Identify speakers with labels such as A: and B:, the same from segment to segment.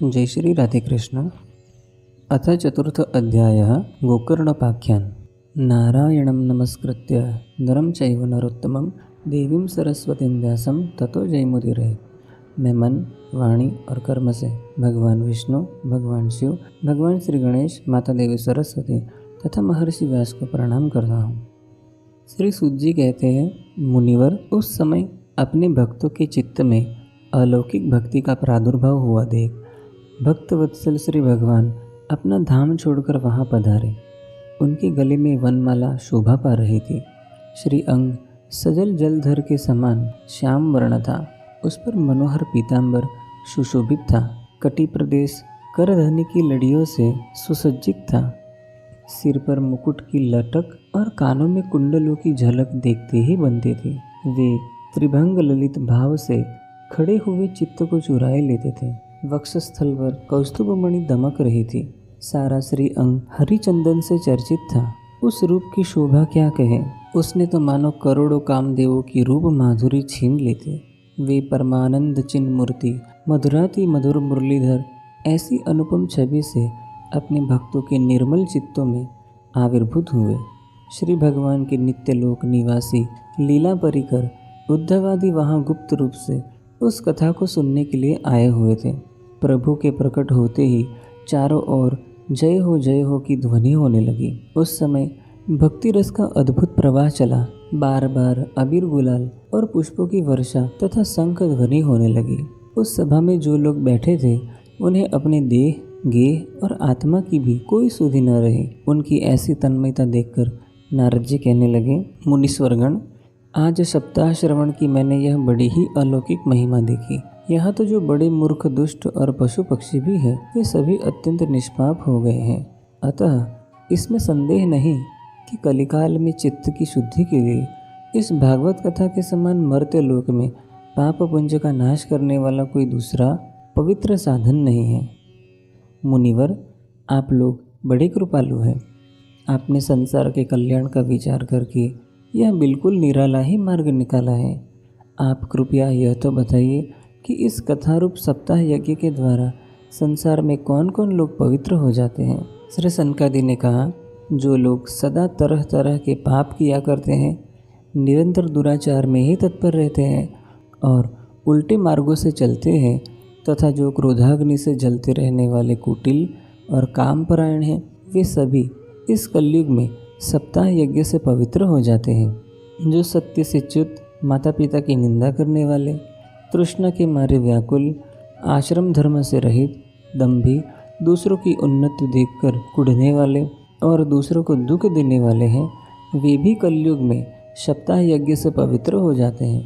A: जय श्री राधे कृष्ण। अथ चतुर्थ अध्यायः गोकर्णपाख्यान्। नारायणं नमस्कृत्य नरं चैव नरोत्तमं देवीं सरस्वतीं व्यासं ततो जयमुदीरये। मैं मन, वाणी और कर्म से भगवान विष्णु, भगवान शिव, भगवान श्री गणेश, माता देवी सरस्वती तथा महर्षि व्यास को प्रणाम करता हूँ। श्री सूत जी कहते हैं, मुनिवर, उस समय अपने भक्तों के चित्त में अलौकिक भक्ति का प्रादुर्भाव हुआ देख भक्त वत्सल श्री भगवान अपना धाम छोड़कर वहाँ पधारे। उनके गले में वनमाला शोभा पा रही थी। श्री अंग सजल जलधर के समान श्याम वर्ण था। उस पर मनोहर पीतांबर सुशोभित था। कटी प्रदेश करधनी की लड़ियों से सुसज्जित था। सिर पर मुकुट की लटक और कानों में कुंडलों की झलक देखते ही बनते थे। वे त्रिभंग ललित भाव से खड़े हुए चित्त को चुराए लेते थे। वक्षस्थल पर कौस्तुभमणि दमक रही थी। सारा श्री अंग हरिचंदन से चर्चित था। उस रूप की शोभा क्या कहे। उसने तो मानो करोड़ों कामदेवों की रूप माधुरी छीन ली थी। वे परमानंद चिन्ह मूर्ति मधुराति मधुर मुरलीधर ऐसी अनुपम छवि से अपने भक्तों के निर्मल चित्तों में आविर्भूत हुए। श्री भगवान के नित्य लोक निवासी लीला परिकर उद्धवादि वहाँ गुप्त रूप से उस कथा को सुनने के लिए आए हुए थे। प्रभु के प्रकट होते ही चारों ओर जय हो की ध्वनि होने लगी। उस समय भक्ति रस का अद्भुत प्रवाह चला। बार बार अबीर गुलाल और पुष्पों की वर्षा तथा शंख ध्वनि होने लगी। उस सभा में जो लोग बैठे थे उन्हें अपने देह, गेह और आत्मा की भी कोई सुधि न रही। उनकी ऐसी तन्मयता देखकर नारद जी कहने लगे, मुनीश्वरगण, आज सप्ताह श्रवण की मैंने यह बड़ी ही अलौकिक महिमा देखी। यहाँ तो जो बड़े मूर्ख, दुष्ट और पशु पक्षी भी है, वे सभी अत्यंत निष्पाप हो गए हैं। अतः इसमें संदेह नहीं कि कलिकाल में चित्त की शुद्धि के लिए इस भागवत कथा के समान मर्त्य लोक में पाप पुंज का नाश करने वाला कोई दूसरा पवित्र साधन नहीं है। मुनिवर, आप लोग बड़े कृपालु हैं। आपने संसार के कल्याण का विचार करके यह बिल्कुल निराला ही मार्ग निकाला है। आप कृपया यह तो बताइए कि इस कथारूप सप्ताह यज्ञ के द्वारा संसार में कौन कौन लोग पवित्र हो जाते हैं। श्री सनकादि ने कहा, जो लोग सदा तरह तरह के पाप किया करते हैं, निरंतर दुराचार में ही तत्पर रहते हैं और उल्टे मार्गों से चलते हैं, तथा जो क्रोधाग्नि से जलते रहने वाले कुटिल और कामपरायण हैं, वे सभी इस कलयुग में सप्ताह यज्ञ से पवित्र हो जाते हैं। जो सत्य से च्युत, माता पिता की निंदा करने वाले, तृष्णा के मारे व्याकुल, आश्रम धर्म से रहित, दंभी, दूसरों की उन्नति देखकर कुढ़ने वाले और दूसरों को दुख देने वाले हैं, वे भी कलयुग में सप्ताह यज्ञ से पवित्र हो जाते हैं।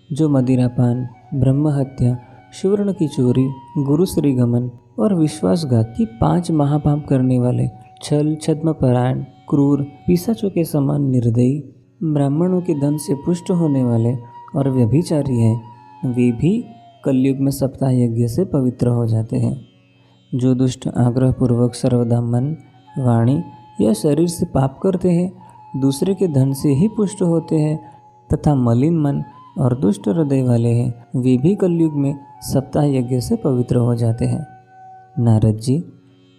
A: जो मदिरापान, ब्रह्म हत्या, सुवर्ण की चोरी, गुरु श्रीगमन और विश्वासघात की 5 महापाप करने वाले, छल छद्म परायण, क्रूर, पिशाचों के समान निर्दयी, ब्राह्मणों के धन से पुष्ट होने वाले और व्यभिचारी हैं, वे भी कलयुग में सप्ताह यज्ञ से पवित्र हो जाते हैं। जो दुष्ट आग्रहपूर्वक सर्वदा मन, वाणी या शरीर से पाप करते हैं, दूसरे के धन से ही पुष्ट होते हैं तथा मलिन मन और दुष्ट हृदय वाले हैं, वे भी कलयुग में सप्ताह यज्ञ से पवित्र हो जाते हैं। नारद जी,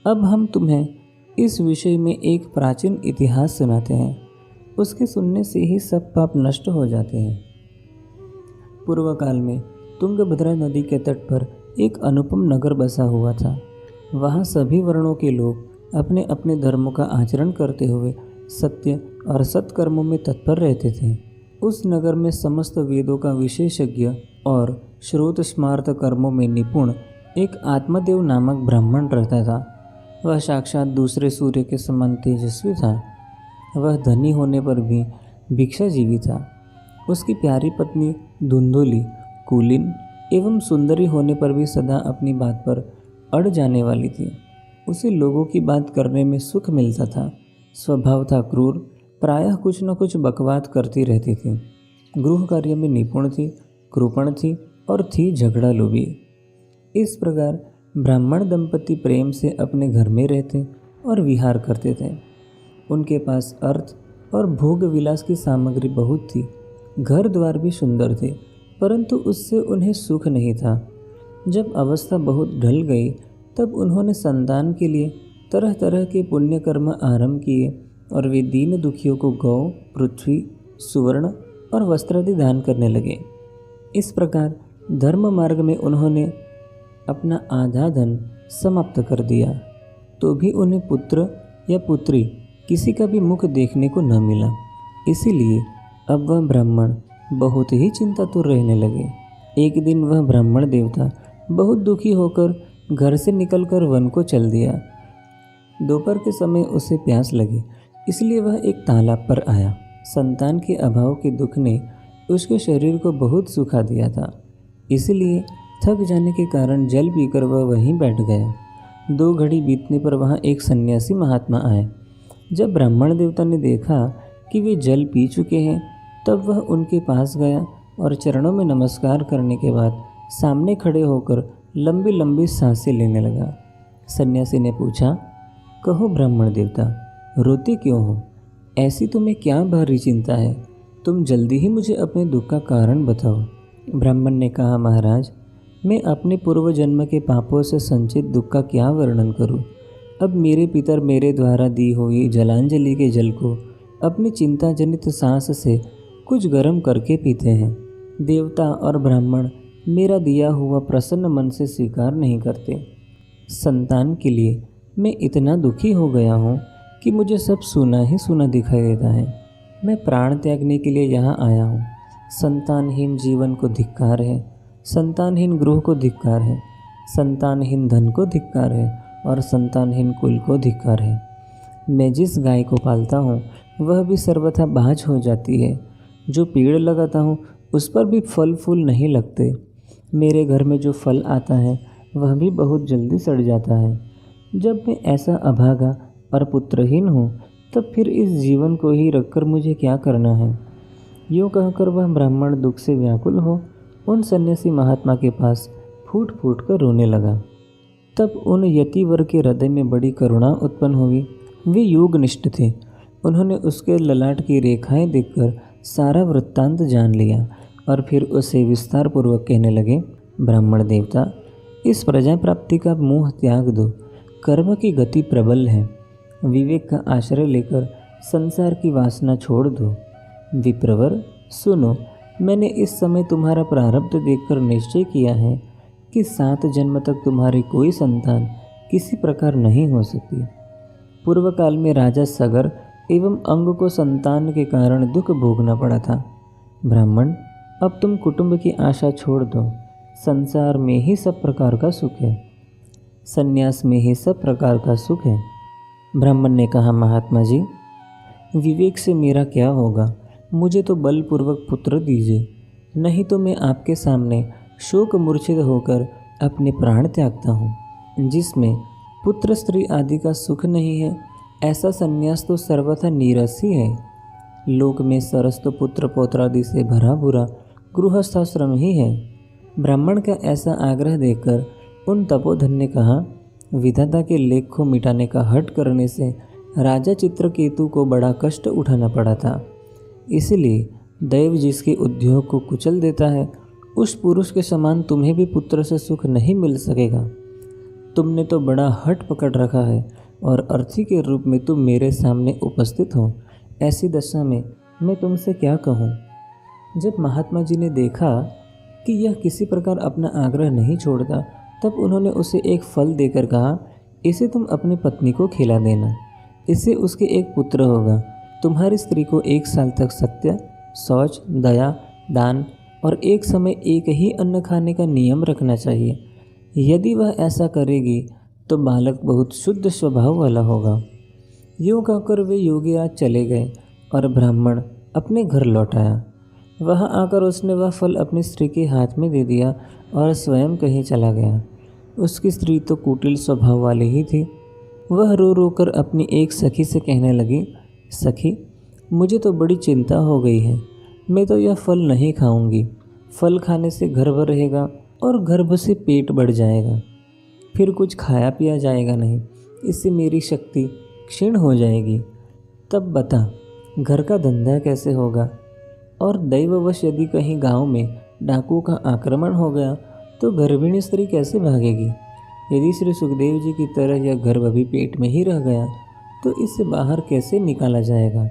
A: अब हम तुम्हें इस विषय में एक प्राचीन इतिहास सुनाते हैं। उसके सुनने से ही सब पाप नष्ट हो जाते हैं। पूर्व काल में तुंगभद्रा नदी के तट पर एक अनुपम नगर बसा हुआ था। वहाँ सभी वर्णों के लोग अपने अपने धर्मों का आचरण करते हुए सत्य और सत्कर्मों में तत्पर रहते थे। उस नगर में समस्त वेदों का विशेषज्ञ और श्रोत स्मार्त कर्मों में निपुण एक आत्मदेव नामक ब्राह्मण रहता था। वह साक्षात दूसरे सूर्य के समान तेजस्वी था। वह धनी होने पर भी भिक्षाजीवी था। उसकी प्यारी पत्नी धुंधुली, कुलीन एवं सुंदरी होने पर भी सदा अपनी बात पर अड़ जाने वाली थी। उसे लोगों की बात करने में सुख मिलता था। स्वभाव था क्रूर, प्रायः कुछ न कुछ बकवाद करती रहती थी। गृह कार्य में निपुण थी, कृपण थी और थी झगड़ालू भी। इस प्रकार ब्राह्मण दंपति प्रेम से अपने घर में रहते और विहार करते थे। उनके पास अर्थ और भोग विलास की सामग्री बहुत थी। घर द्वार भी सुंदर थे, परंतु उससे उन्हें सुख नहीं था। जब अवस्था बहुत ढल गई तब उन्होंने संतान के लिए तरह तरह के पुण्य कर्म आरंभ किए और वे दीन दुखियों को गौ, पृथ्वी, सुवर्ण और वस्त्रादि दान करने लगे। इस प्रकार धर्म मार्ग में उन्होंने अपना आधा धन समाप्त कर दिया, तो भी उन्हें पुत्र या पुत्री किसी का भी मुख देखने को न मिला। इसीलिए अब वह ब्राह्मण बहुत ही चिंतातुर रहने लगे। एक दिन वह ब्राह्मण देवता बहुत दुखी होकर घर से निकलकर वन को चल दिया। दोपहर के समय उसे प्यास लगी, इसलिए वह एक तालाब पर आया। संतान के अभाव के दुख ने उसके शरीर को बहुत सुखा दिया था, इसलिए थक जाने के कारण जल पीकर वह वहीं बैठ गया। 2 घड़ी बीतने पर वहाँ एक सन्यासी महात्मा आए। जब ब्राह्मण देवता ने देखा कि वे जल पी चुके हैं, तब वह उनके पास गया और चरणों में नमस्कार करने के बाद सामने खड़े होकर लंबी लंबी सांसें लेने लगा। सन्यासी ने पूछा, कहो ब्राह्मण देवता, रोते क्यों हो? ऐसी तुम्हें क्या भारी चिंता है? तुम जल्दी ही मुझे अपने दुख का कारण बताओ। ब्राह्मण ने कहा, महाराज, मैं अपने पूर्व जन्म के पापों से संचित दुख का क्या वर्णन करूं? अब मेरे पितर मेरे द्वारा दी हुई जलांजलि के जल को अपनी चिंता जनित सांस से कुछ गर्म करके पीते हैं। देवता और ब्राह्मण मेरा दिया हुआ प्रसन्न मन से स्वीकार नहीं करते। संतान के लिए मैं इतना दुखी हो गया हूँ कि मुझे सब सुना ही सुना दिखाई देता है। मैं प्राण त्यागने के लिए यहाँ आया हूँ। संतानहीन जीवन को धिक्कार है, संतानहीन गृह को धिक्कार है, संतानहीन धन को धिक्कार है और संतानहीन कुल को धिक्कार है। मैं जिस गाय को पालता हूँ वह भी सर्वथा बाझ हो जाती है। जो पेड़ लगाता हूँ उस पर भी फल फूल नहीं लगते। मेरे घर में जो फल आता है वह भी बहुत जल्दी सड़ जाता है। जब मैं ऐसा अभागा और पुत्रहीन हूँ, तब फिर इस जीवन को ही रखकर मुझे क्या करना है? यूँ कहकर वह ब्राह्मण दुख से व्याकुल हो उन सन्यासी महात्मा के पास फूट फूट कर रोने लगा। तब उन यतिवर के हृदय में बड़ी करुणा उत्पन्न हुई। वे योगनिष्ठ थे। उन्होंने उसके ललाट की रेखाएं देखकर सारा वृत्तांत जान लिया और फिर उसे विस्तार पूर्वक कहने लगे, ब्राह्मण देवता, इस प्रजा प्राप्ति का मोह त्याग दो। कर्म की गति प्रबल है। विवेक का आश्रय लेकर संसार की वासना छोड़ दो। विप्रवर, सुनो, मैंने इस समय तुम्हारा प्रारब्ध देखकर निश्चय किया है कि 7 जन्म तक तुम्हारी कोई संतान किसी प्रकार नहीं हो सकती। पूर्व काल में राजा सगर एवं अंग को संतान के कारण दुख भोगना पड़ा था। ब्राह्मण, अब तुम कुटुंब की आशा छोड़ दो। संसार में ही सब प्रकार का सुख है, संन्यास में ही सब प्रकार का सुख है। ब्राह्मण ने कहा, महात्मा जी, विवेक से मेरा क्या होगा? मुझे तो बलपूर्वक पुत्र दीजिए, नहीं तो मैं आपके सामने शोक मूर्छित होकर अपने प्राण त्यागता हूँ। जिसमें पुत्र स्त्री आदि का सुख नहीं है, ऐसा संन्यास तो सर्वथा नीरस ही है। लोक में सरस तो पुत्र पौत्रादि से भरा बुरा गृहस्थाश्रम ही है। ब्राह्मण का ऐसा आग्रह देखकर उन तपोधन ने कहा, विधाता के लेख को मिटाने का हठ करने से राजा चित्रकेतु को बड़ा कष्ट उठाना पड़ा था। इसलिए दैव जिसके उद्योग को कुचल देता है, उस पुरुष के समान तुम्हें भी पुत्र से सुख नहीं मिल सकेगा। तुमने तो बड़ा हठ पकड़ रखा है और अर्थी के रूप में तुम मेरे सामने उपस्थित हो। ऐसी दशा में मैं तुमसे क्या कहूँ? जब महात्मा जी ने देखा कि यह किसी प्रकार अपना आग्रह नहीं छोड़ता, तब उन्होंने उसे एक फल देकर कहा, इसे तुम अपनी पत्नी को खिला देना, इससे उसके एक पुत्र होगा। तुम्हारी स्त्री को 1 साल तक सत्य, शौच, दया, दान और एक समय एक ही अन्न खाने का नियम रखना चाहिए। यदि वह ऐसा करेगी तो बालक बहुत शुद्ध स्वभाव वाला होगा। यूँ कहकर वे योगीराज चले गए और ब्राह्मण अपने घर लौट आया। वहाँ आकर उसने वह फल अपनी स्त्री के हाथ में दे दिया और स्वयं कहीं चला गया। उसकी स्त्री तो कुटिल स्वभाव वाली ही थी। वह रो रो कर अपनी एक सखी से कहने लगी, सखी, मुझे तो बड़ी चिंता हो गई है। मैं तो यह फल नहीं खाऊंगी। फल खाने से गर्भ रहेगा और गर्भ से पेट बढ़ जाएगा, फिर कुछ खाया पिया जाएगा नहीं। इससे मेरी शक्ति क्षीण हो जाएगी। तब बता, घर का धंधा कैसे होगा? और दैववश यदि कहीं गांव में डाकुओं का आक्रमण हो गया तो गर्भिणी स्त्री कैसे भागेगी? यदि श्री सुखदेव जी की तरह यह गर्भ अभी पेट में ही रह गया तो इससे बाहर कैसे निकाला जाएगा,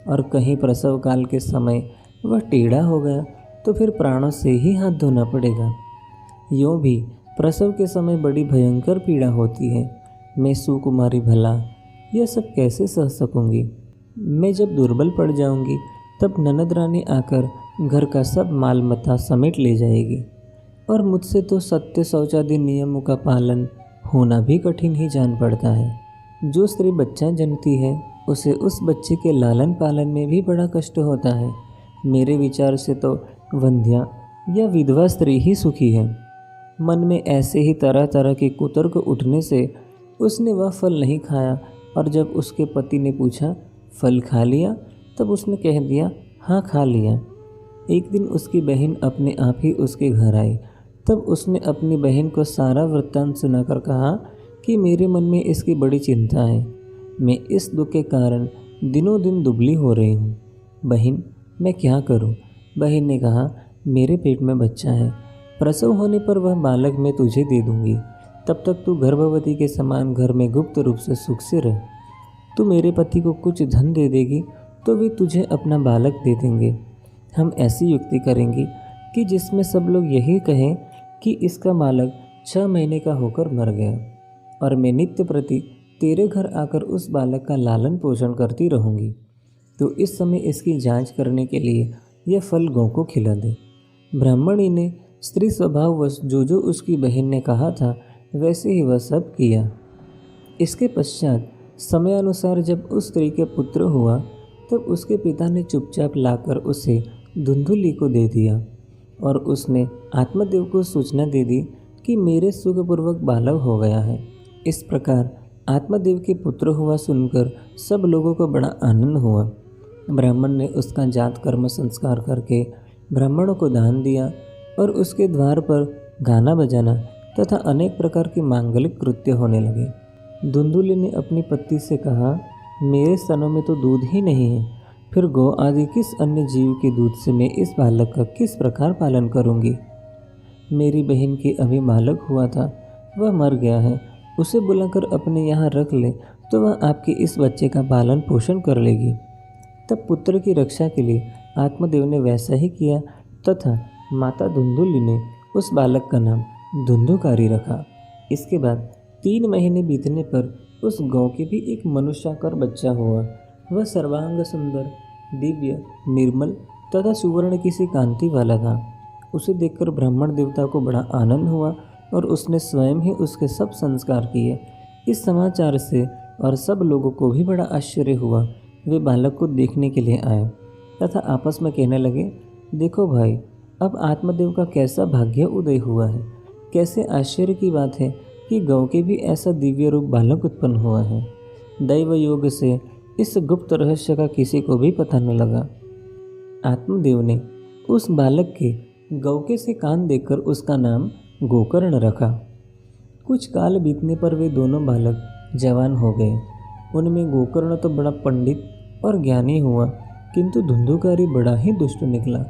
A: और कहीं प्रसव काल के समय वह टेढ़ा हो गया तो फिर प्राणों से ही हाथ धोना पड़ेगा। यूँ भी प्रसव के समय बड़ी भयंकर पीड़ा होती है। मैं सुकुमारी भला यह सब कैसे सह सकूंगी। मैं जब दुर्बल पड़ जाऊंगी तब ननद रानी आकर घर का सब माल मता समेट ले जाएगी, और मुझसे तो सत्य शौचादि नियमों का पालन होना भी कठिन ही जान पड़ता है। जो स्त्री बच्चा जन्मती है उसे उस बच्चे के लालन पालन में भी बड़ा कष्ट होता है। मेरे विचार से तो वंध्या या विधवा स्त्री ही सुखी है। मन में ऐसे ही तरह तरह के कुतर्क उठने से उसने वह फल नहीं खाया, और जब उसके पति ने पूछा फल खा लिया, तब उसने कह दिया हाँ खा लिया। एक दिन उसकी बहन अपने आप ही उसके घर आई। तब उसने अपनी बहन को सारा वृत्तांत सुनाकर कहा कि मेरे मन में इसकी बड़ी चिंता है। मैं इस दुख के कारण दिनों दिन दुबली हो रही हूँ। बहन, मैं क्या करूँ? बहन ने कहा, मेरे पेट में बच्चा है। प्रसव होने पर वह बालक मैं तुझे दे दूँगी। तब तक तू गर्भवती के समान घर में गुप्त रूप से सुख से रह। तू मेरे पति को कुछ धन दे देगी तो वे तुझे अपना बालक दे देंगे। हम ऐसी युक्ति करेंगे कि जिसमें सब लोग यही कहें कि इसका बालक 6 महीने का होकर मर गया, और मैं नित्य प्रति तेरे घर आकर उस बालक का लालन पोषण करती रहूँगी। तो इस समय इसकी जांच करने के लिए यह फल गौ को खिला दे। ब्राह्मणी ने स्त्री स्वभाववश जो जो उसकी बहन ने कहा था वैसे ही वह सब किया। इसके पश्चात समयानुसार जब उस स्त्री के पुत्र हुआ तब उसके पिता ने चुपचाप लाकर उसे धुंधुली को दे दिया, और उसने आत्मदेव को सूचना दे दी कि मेरे सुखपूर्वक बालक हो गया है। इस प्रकार आत्मदेव के पुत्र हुआ सुनकर सब लोगों को बड़ा आनंद हुआ। ब्राह्मण ने उसका जात कर्म संस्कार करके ब्राह्मणों को दान दिया, और उसके द्वार पर गाना बजाना तथा अनेक प्रकार के मांगलिक कृत्य होने लगे। धुंधुली ने अपनी पत्नी से कहा, मेरे स्तनों में तो दूध ही नहीं है, फिर गौ आदि किस अन्य जीव के दूध से मैं इस बालक का किस प्रकार पालन करूंगी। मेरी बहन के अभी बालक हुआ था, वह मर गया है। उसे बुलाकर अपने यहाँ रख ले तो वह आपके इस बच्चे का पालन पोषण कर लेगी। तब पुत्र की रक्षा के लिए आत्मदेव ने वैसा ही किया, तथा माता धुंधुली ने उस बालक का नाम धुंधुकारी रखा। इसके बाद 3 महीने बीतने पर उस गौ के भी एक मनुष्याकार बच्चा हुआ। वह सर्वांग सुंदर, दिव्य, निर्मल तथा सुवर्ण की सी कांति वाला था। उसे देखकर ब्राह्मण देवता को बड़ा आनंद हुआ, और उसने स्वयं ही उसके सब संस्कार किए। इस समाचार से और सब लोगों को भी बड़ा आश्चर्य हुआ। वे बालक को देखने के लिए आए तथा आपस में कहने लगे, देखो भाई, अब आत्मदेव का कैसा भाग्य उदय हुआ है। कैसे आश्चर्य की बात है कि गौ के भी ऐसा दिव्य रूप बालक उत्पन्न हुआ है। दैव योग से इस गुप्त रहस्य का किसी को भी पता न लगा। आत्मदेव ने उस बालक के गौके से कान देखकर उसका नाम गोकर्ण रखा। कुछ काल बीतने पर वे दोनों बालक जवान हो गए। उनमें गोकर्ण तो बड़ा पंडित और ज्ञानी हुआ, किंतु धुंधुकारी बड़ा ही दुष्ट निकला।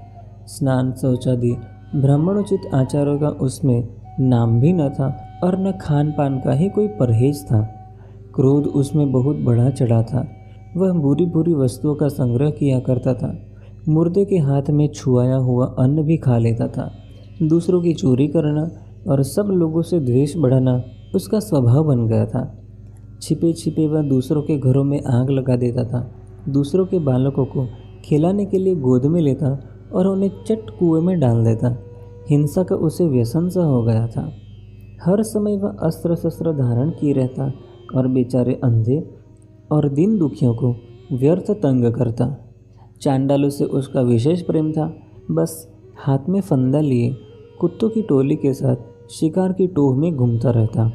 A: स्नान शौचादि ब्राह्मणोचित आचारों का उसमें नाम भी न था, और न खान पान का ही कोई परहेज था। क्रोध उसमें बहुत बढ़ा चढ़ा था। वह बुरी बुरी वस्तुओं का संग्रह किया करता था। मुर्दे के हाथ में छुआया हुआ अन्न भी खा लेता था। दूसरों की चोरी करना और सब लोगों से द्वेष बढ़ाना उसका स्वभाव बन गया था। छिपे छिपे वह दूसरों के घरों में आग लगा देता था। दूसरों के बालकों को खिलाने के लिए गोद में लेता और उन्हें चट कुएं में डाल देता। हिंसा का उसे व्यसन सा हो गया था। हर समय वह अस्त्र शस्त्र धारण किए रहता और बेचारे अंधे और दीन दुखियों को व्यर्थ तंग करता। चांडालों से उसका विशेष प्रेम था। बस हाथ में फंदा लिए कुत्तों की टोली के साथ शिकार की टोह में घूमता रहता।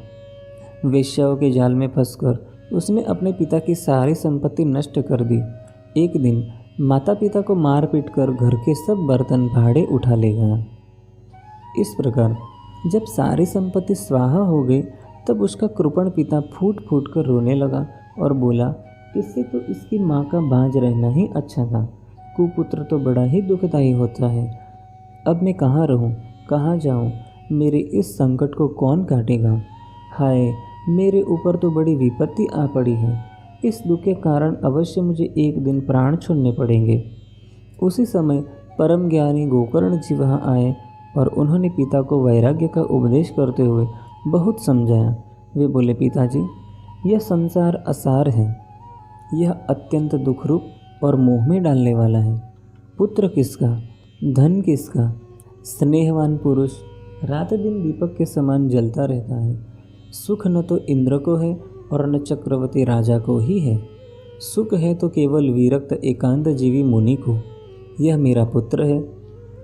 A: वेश्याओं के जाल में फंसकर उसने अपने पिता की सारी संपत्ति नष्ट कर दी। एक दिन माता पिता को मार पीट कर घर के सब बर्तन भाड़े उठा ले गया। इस प्रकार जब सारी संपत्ति स्वाहा हो गई तब उसका कृपण पिता फूट फूट कर रोने लगा और बोला, इससे तो इसकी माँ का बांझ रहना ही अच्छा था। कुपुत्र तो बड़ा ही दुखदायी होता है। अब मैं कहाँ रहूँ, कहाँ जाऊँ? मेरे इस संकट को कौन काटेगा? हाय, मेरे ऊपर तो बड़ी विपत्ति आ पड़ी है। इस दुख के कारण अवश्य मुझे एक दिन प्राण छोड़ने पड़ेंगे। उसी समय परम ज्ञानी गोकर्ण जी वहाँ आए और उन्होंने पिता को वैराग्य का उपदेश करते हुए बहुत समझाया। वे बोले, पिताजी, यह संसार असार है, यह अत्यंत दुखरूप और मोह में डालने वाला है। पुत्र किसका, धन किसका, स्नेहवान पुरुष रात दिन दीपक के समान जलता रहता है। सुख न तो इंद्र को है और न चक्रवर्ती राजा को ही है। सुख है तो केवल विरक्त एकांत जीवी मुनि को। यह मेरा पुत्र है,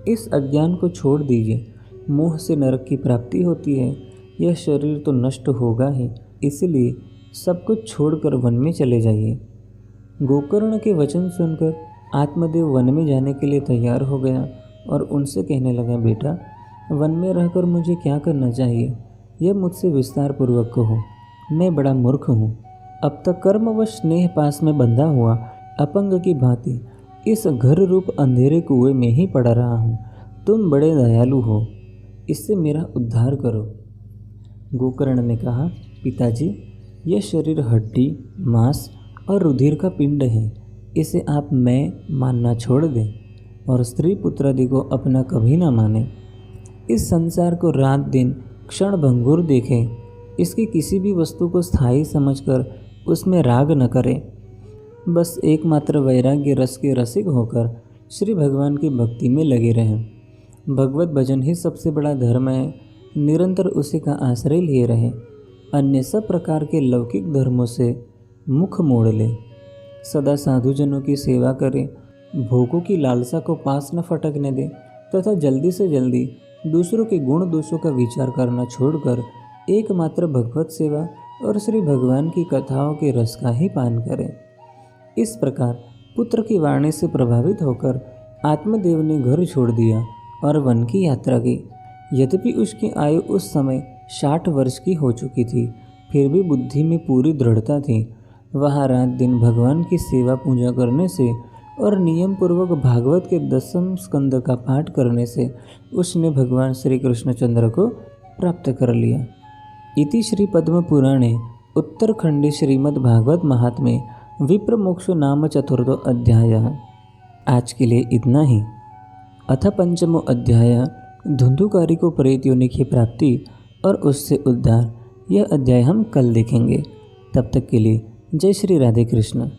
A: इस अज्ञान को छोड़ दीजिए। मोह से नरक की प्राप्ति होती है। यह शरीर तो नष्ट होगा ही, इसलिए सब कुछ छोड़कर वन में चले जाइए। गोकर्ण के वचन सुनकर आत्मदेव वन में जाने के लिए तैयार हो गया और उनसे कहने लगा, बेटा, वन में रहकर मुझे क्या करना चाहिए, यह मुझसे विस्तार पूर्वक कहो। मैं बड़ा मूर्ख हूँ। अब तक कर्मवश स्नेह पास में बंधा हुआ अपंग की भांति इस घर रूप अंधेरे कुएं में ही पड़ा रहा हूँ। तुम बड़े दयालु हो, इससे मेरा उद्धार करो। गोकर्ण ने कहा, पिताजी, यह शरीर हड्डी, मांस और रुधिर का पिंड है। इसे आप मैं मानना छोड़ दें और स्त्री पुत्र आदि को अपना कभी ना माने। इस संसार को रात दिन क्षण भंगुर देखें। इसकी किसी भी वस्तु को स्थायी समझकर उसमें राग न करें। बस एकमात्र वैराग्य रस के रसिक होकर श्री भगवान की भक्ति में लगे रहें। भगवत भजन ही सबसे बड़ा धर्म है। निरंतर उसी का आश्रय लिए रहें। अन्य सब प्रकार के लौकिक धर्मों से मुख मोड़ ले। सदा साधुजनों की सेवा करें। भोगों की लालसा को पास न फटकने दें तथा जल्दी से जल्दी दूसरों के गुण दोषों का विचार करना छोड़कर एकमात्र भगवत सेवा और श्री भगवान की कथाओं के रस का ही पान करें। इस प्रकार पुत्र की वाणी से प्रभावित होकर आत्मदेव ने घर छोड़ दिया और वन की यात्रा की। यद्यपि उसकी आयु उस समय 60 वर्ष की हो चुकी थी, फिर भी बुद्धि में पूरी दृढ़ता थी। वहाँ रात दिन भगवान की सेवा पूजा करने से और नियम पूर्वक भागवत के 10वें स्कंद का पाठ करने से उसने भगवान श्री कृष्णचंद्र को प्राप्त कर लिया। इति श्री पद्म पुराणे उत्तरखंडे श्रीमद्भागवत महात्म्ये विप्र मोक्षो नाम 4थो अध्यायः। आज के लिए इतना ही। अथ 5मो अध्याय धुंधुकारी को प्रेत योनि की प्राप्ति और उससे उद्धार। यह अध्याय हम कल देखेंगे। तब तक के लिए जय श्री राधे कृष्ण।